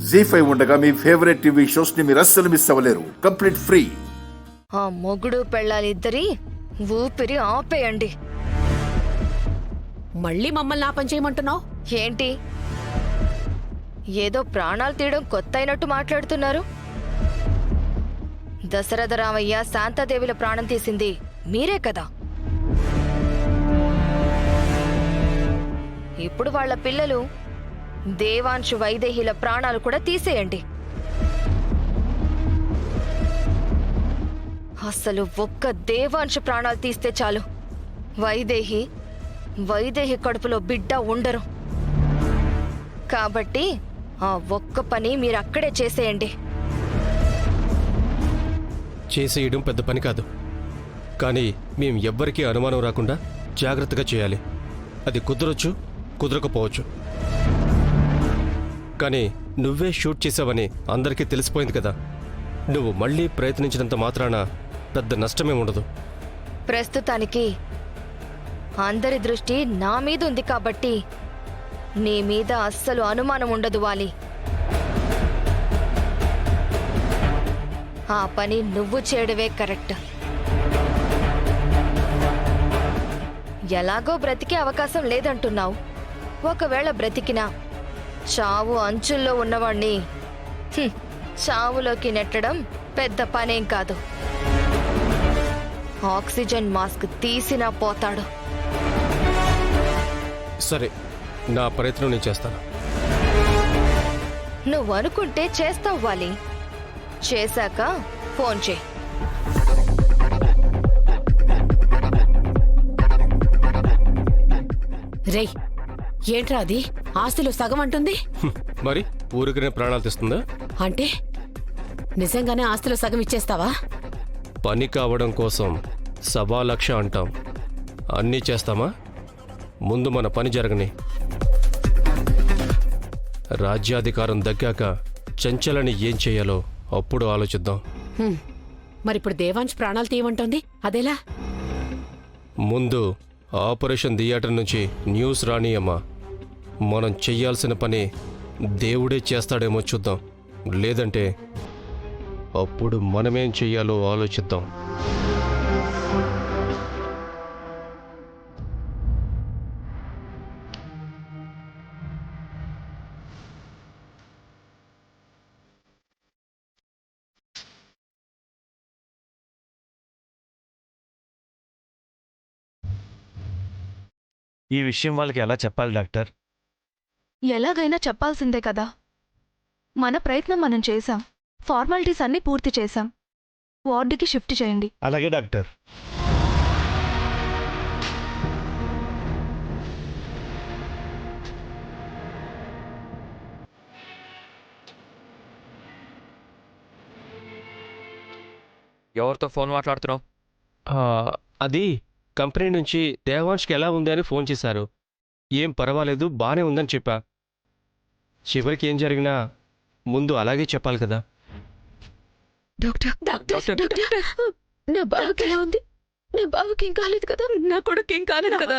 జీ5 ఉండగా మీ favourite TV shows ని మీరు అస్సలు మిస్ అవ్వలేరు. Complete free. ఆ మొగుడు పెళ్ళాలిద్దరి ఊపిరి ఆపేయండి. మళ్ళీ మమ్మల్ని ఆ పని చేయమంటున్నావు ఏంటి ఏదో ప్రాణాలు తీయడం కొత్త అయినట్టు మాట్లాడుతున్నారు? దశరథ రామయ్య శాంతాదేవిల ప్రాణం తీసింది మీరే కదా. ఇప్పుడు వాళ్ళ పిల్లలు దేవాంశు వైదేహిల ప్రాణాలు కూడా తీసేయండి. అసలు ఒక్క దేవాంశు ప్రాణాలు తీస్తే చాలు, వైదేహి కడుపులో బిడ్డ ఉండరు. కాబట్టి ఆ ఒక్క పని మీరు అక్కడే చేసేయండి. చేసేయడం పెద్ద పని కాదు, కానీ మేం ఎవ్వరికీ అనుమానం రాకుండా జాగ్రత్తగా చేయాలి. అది కుదరొచ్చు, కుదరకపోవచ్చు. కానీ నువ్వే షూట్ చేసావని అందరికీ తెలిసిపోయింది కదా. నువ్వు మళ్ళీ ప్రయత్నించినంత మాత్రాన పెద్ద నష్టమే ఉండదు. ప్రస్తుతానికి అందరి దృష్టి నా మీద ఉంది కాబట్టి నీ మీద అస్సలు అనుమానం ఉండదు వాలి. ఆ పని నువ్వు చేయడమే కరెక్ట్. ఎలాగో బ్రతికే అవకాశం లేదంటున్నావు. ఒకవేళ బ్రతికినా చావు అంచుల్లో ఉన్నవాణ్ణి చావులోకి నెట్టడం పెద్ద పనేం కాదు. ఆక్సిజన్ మాస్క్ తీసినా పోతాడు. సరే, నా ప్రయత్నం నేను చేస్తాను. నువ్వు అనుకుంటే చేస్తావు వాలి. చేశాక ఫోన్ చేయి. రేయ్, ఏంట్రా అది ఆస్తిలో సగం అంటుంది? మరి ఊరికనే ప్రాణాలు తెస్తుందా? అంటే నిజంగానే ఆస్తిలో సగం ఇచ్చేస్తావా? పని కావడం కోసం 1,00,000 అంటాం. అన్నీ చేస్తామా? ముందు మన పని జరగని. రాజ్యాధికారం దగ్గాక చంచలని ఏం చెయ్యాలో అప్పుడు ఆలోచిద్దాం. మరిప్పుడు దేవాంశ్ ప్రాణాలు తీయమంటోంది, అదేలా? ముందు ఆపరేషన్ థియేటర్ నుంచి న్యూస్ రానియమ్మా. మనం చెయ్యాల్సిన పని దేవుడే చేస్తాడేమో చూద్దాం. లేదంటే అప్పుడు మనమేం చెయ్యాలో ఆలోచిద్దాం. ఈ విషయం వాళ్ళకి ఎలా చెప్పాలి డాక్టర్? ఎలాగైనా చెప్పాల్సిందే కదా. మన ప్రయత్నం మనం చేశాం. ఫార్మాలిటీస్ అన్నీ పూర్తి చేశాం. వార్డుకి షిఫ్ట్ చేయండి. అలాగే డాక్టర్. ఎవరితో ఫోన్ మాట్లాడుతున్నావు? అది కంపెనీ నుంచి దేవాంష్కి ఎలా ఉంది అని ఫోన్ చేశారు. ఏం పర్వాలేదు, బానే ఉందని చెప్పా. చివరికి ఏం జరిగినా ముందు అలాగే చెప్పాలి కదా. డాక్టర్ నా బావకి ఎలా ఉంది? నా బావకి ఏం కాలేదు కదా? నా కొడుకు ఏం కాలేదు కదా?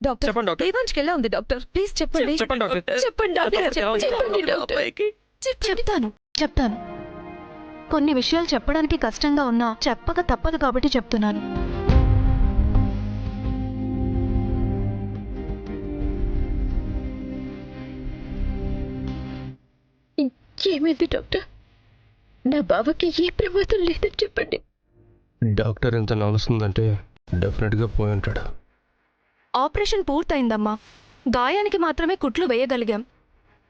డాక్టర్ చెప్పండి డాక్టర్. దేవాంష్కి ఎలా ఉంది డాక్టర్? ప్లీజ్ చెప్పండి. చెప్పండి డాక్టర్. చెప్పండి డాక్టర్. చెప్పండి డాక్టర్. చెప్తాను. కొన్ని విషయాలు చెప్పడానికి కష్టంగా ఉన్నా చెప్పక తప్పదు కాబట్టి చెప్తున్నాను. ఏమైంది డాక్టర్? నా బావకి ఏ ప్రమాదం లేదని చెప్పండి. డాక్టర్ ఎంత నలుస్తుందంటే డెఫినెట్గా పోయి ఉంటాడు. ఆపరేషన్ పూర్తయిందమ్మా. గాయానికి మాత్రమే కుట్లు వేయగలిగాం,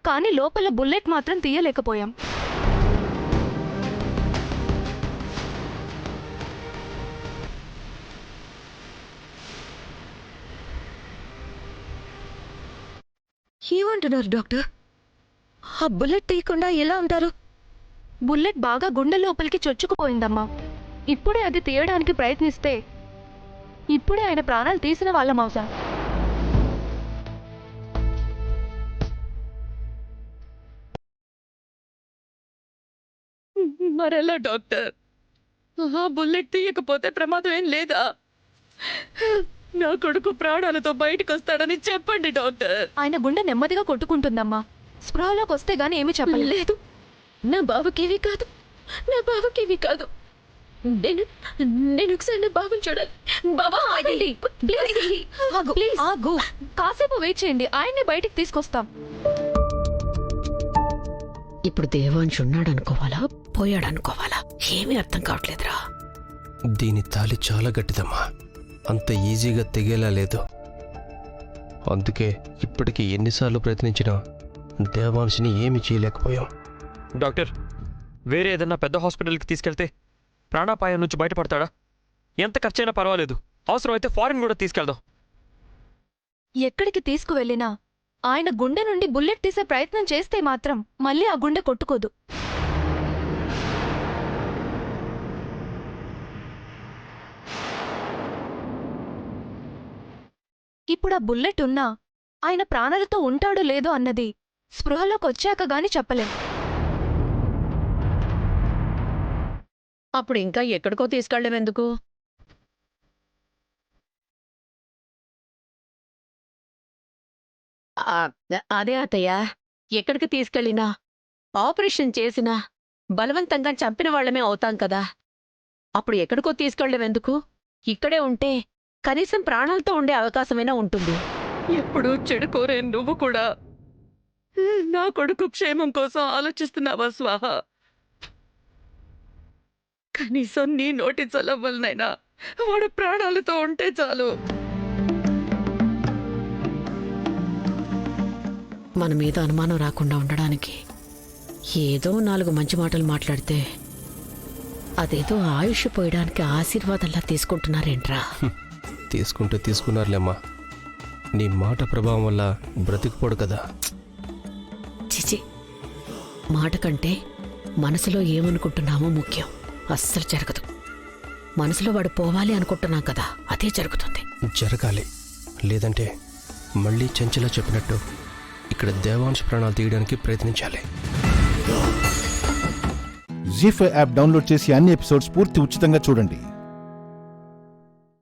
కానీ లోపల బుల్లెట్ మాత్రం తీయలేకపోయాం. ఏమంటున్నారు డాక్టర్? ఆ బుల్లెట్ తీయకుండా ఎలా ఉంటారు? బుల్లెట్ బాగా గుండె లోపలికి చొచ్చుకుపోయిందమ్మా. ఇప్పుడే అది తీయడానికి ప్రయత్నిస్తే ఇప్పుడే ఆయన ప్రాణాలు తీసిన వాళ్ళం అవుతాం. మరెలా డాక్టర్? ఆ బుల్లెట్ తీయకపోతే ప్రమాదం ఏం లేదా? నా కొడుకు ప్రాణాలతో బయటకు వస్తాడని చెప్పండి డాక్టర్. ఆయన గుండె నెమ్మదిగా కొట్టుకుంటుందమ్మా. స్పృహలోకి వస్తే గానీ ఏమీ చెప్పలేదు. లేదు, నా బావకేవి కాదు, నా బావకేవి కాదు. నేను ఒకసారి నా బావని చూడాలి. బావా ఆగండి. ప్లీజ్ ఆగు, కాసేపు వెయిట్ చేయండి, ఆయన్నే బయటికి తీసుకొస్తాం. ఇప్పుడు దేవాంశ్ ఉన్నాడనుకోవాలా పోయాడనుకోవాలా ఏమీ అర్థం కావట్లేదురా. దీని తాలి చాలా గట్టిదమ్మా, అంత ఈజీగా తెగేలా లేదు. అందుకే ఇప్పటికీ ఎన్నిసార్లు ప్రయత్నించినా దేవాంశిని ఏమీ చేయలేకపోయాం. డాక్టర్, వేరే ఏదన్నా పెద్ద హాస్పిటల్కి తీసుకెళ్తే ప్రాణాపాయం నుంచి బయటపడతాడా? ఎంత ఖర్చైనా పర్వాలేదు, అవసరమైతే ఫారిన్ కూడా తీసుకెళ్దాం. ఎక్కడికి తీసుకువెళ్ళినా ఆయన గుండె నుండి బుల్లెట్ తీసే ప్రయత్నం చేస్తే మాత్రం మళ్ళీ ఆ గుండె కొట్టుకోదు. ఇప్పుడు ఆ బుల్లెట్ ఉన్నా ఆయన ప్రాణాలతో ఉంటాడో లేదో అన్నది స్పృహలోకి వచ్చాక గాని చెప్పలేం. అప్పుడు ఇంకా ఎక్కడికో తీసుకెళ్ళడం ఎందుకు? అదే అత్తయ్య, ఎక్కడికి తీసుకెళ్ళినా ఆపరేషన్ చేసినా బలవంతంగా చంపిన వాళ్ళమే అవుతాం కదా. అప్పుడు ఎక్కడికో తీసుకెళ్ళడం ఎందుకు? ఇక్కడే ఉంటే కనీసం ప్రాణాలతో ఉండే అవకాశమైనా ఉంటుంది. ఎప్పుడు చెడు కోరే నువ్వు కూడా నా కొడుకు క్షేమం కోసం ఆలోచిస్తున్నావా స్వాహ? కనీసం నీ నోటి చలవలనైనా వాడు ప్రాణాలతో ఉంటే చాలు. మన మీద అనుమానం రాకుండా ఉండడానికి ఏదో 4 మంచి మాటలు మాట్లాడితే అదేదో ఆయుష్ పోయడానికి ఆశీర్వాదంలా తీసుకుంటున్నారేంట్రా? తీసుకుంటే తీసుకున్నారులేమ్మా, నీ మాట ప్రభావం వల్ల బ్రతికిపోడు కదా. చిచి, మాట కంటే మనసులో ఏమనుకుంటున్నామో ముఖ్యం. అస్సలు జరగదు. మనసులో వాడు పోవాలి అనుకుంటున్నాం కదా, అదే జరుగుతుంది. జరగాలి, లేదంటే మళ్ళీ చంచల చెప్పినట్టు ఇక్కడ దేవాంశ్ ప్రాణాలు తీయడానికి ప్రయత్నించాలి. జీ5 యాప్ డౌన్లోడ్ చేసి అన్ని ఎపిసోడ్స్ పూర్తి ఉచితంగా చూడండి.